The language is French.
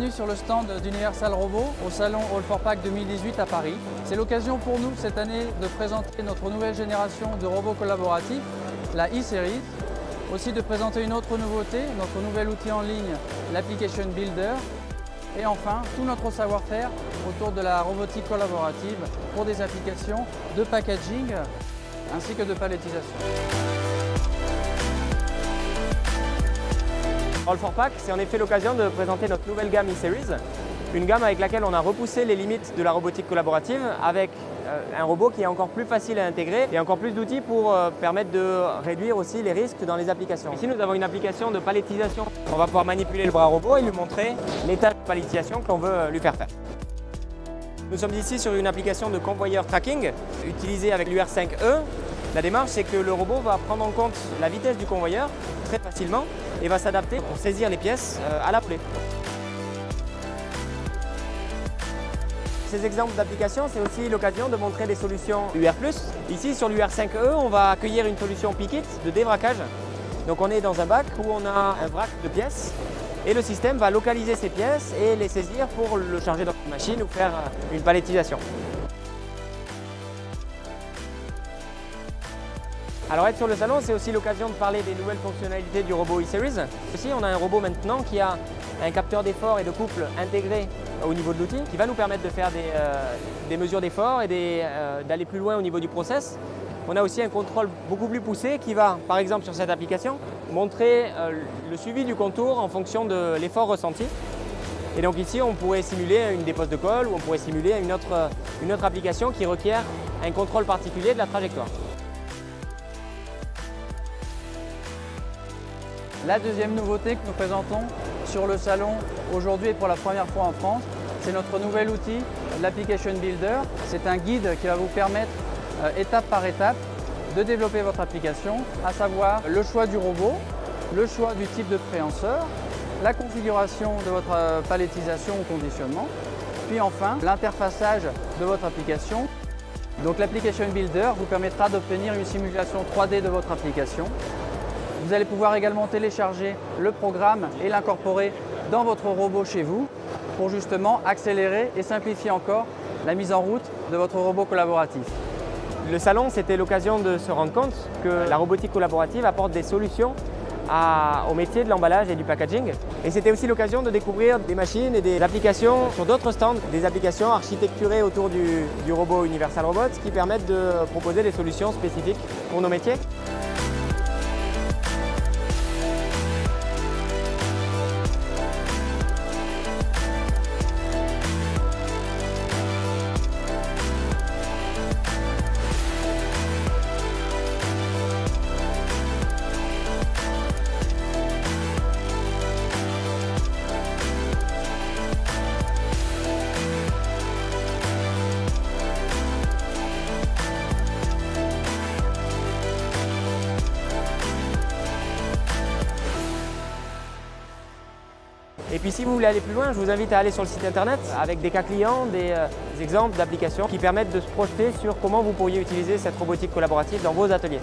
bienvenue sur le stand d'Universal Robot au salon All4Pack 2018 à Paris. C'est l'occasion pour nous cette année de présenter notre nouvelle génération de robots collaboratifs, la e-Series. Aussi de présenter une autre nouveauté, notre nouvel outil en ligne, l'Application Builder. Et enfin, tout notre savoir-faire autour de la robotique collaborative pour des applications de packaging ainsi que de palettisation. All4Pack, c'est en effet l'occasion de présenter notre nouvelle gamme e-Series, une gamme avec laquelle on a repoussé les limites de la robotique collaborative avec un robot qui est encore plus facile à intégrer et encore plus d'outils pour permettre de réduire aussi les risques dans les applications. Ici, nous avons une application de palettisation. On va pouvoir manipuler le bras robot et lui montrer les tâches de palettisation qu'on veut lui faire faire. Nous sommes ici sur une application de convoyeur tracking utilisée avec l'UR5E. La démarche, c'est que le robot va prendre en compte la vitesse du convoyeur très facilement et va s'adapter pour saisir les pièces à la volée. Ces exemples d'applications, c'est aussi l'occasion de montrer des solutions UR+. Ici, sur l'UR5E, on va accueillir une solution Pickit de dévraquage. Donc on est dans un bac où on a un vrac de pièces et le système va localiser ces pièces et les saisir pour le charger dans une machine ou faire une palettisation. Alors être sur le salon, c'est aussi l'occasion de parler des nouvelles fonctionnalités du robot e-Series. Ici, on a un robot maintenant qui a un capteur d'effort et de couple intégré au niveau de l'outil, qui va nous permettre de faire des mesures d'effort et d'aller plus loin au niveau du process. On a aussi un contrôle beaucoup plus poussé qui va, par exemple sur cette application, montrer le suivi du contour en fonction de l'effort ressenti. Et donc ici, on pourrait simuler une dépose de colle ou on pourrait simuler une autre application qui requiert un contrôle particulier de la trajectoire. La deuxième nouveauté que nous présentons sur le salon aujourd'hui et pour la première fois en France, c'est notre nouvel outil, l'Application Builder. C'est un guide qui va vous permettre, étape par étape, de développer votre application, à savoir le choix du robot, le choix du type de préhenseur, la configuration de votre palettisation ou conditionnement, puis enfin l'interfaçage de votre application. Donc l'Application Builder vous permettra d'obtenir une simulation 3D de votre application. Vous allez pouvoir également télécharger le programme et l'incorporer dans votre robot chez vous pour justement accélérer et simplifier encore la mise en route de votre robot collaboratif. Le salon, c'était l'occasion de se rendre compte que la robotique collaborative apporte des solutions au métier de l'emballage et du packaging. Et c'était aussi l'occasion de découvrir des machines et des applications sur d'autres stands, des applications architecturées autour du robot Universal Robots qui permettent de proposer des solutions spécifiques pour nos métiers. Et puis si vous voulez aller plus loin, je vous invite à aller sur le site internet avec des cas clients, des exemples d'applications qui permettent de se projeter sur comment vous pourriez utiliser cette robotique collaborative dans vos ateliers.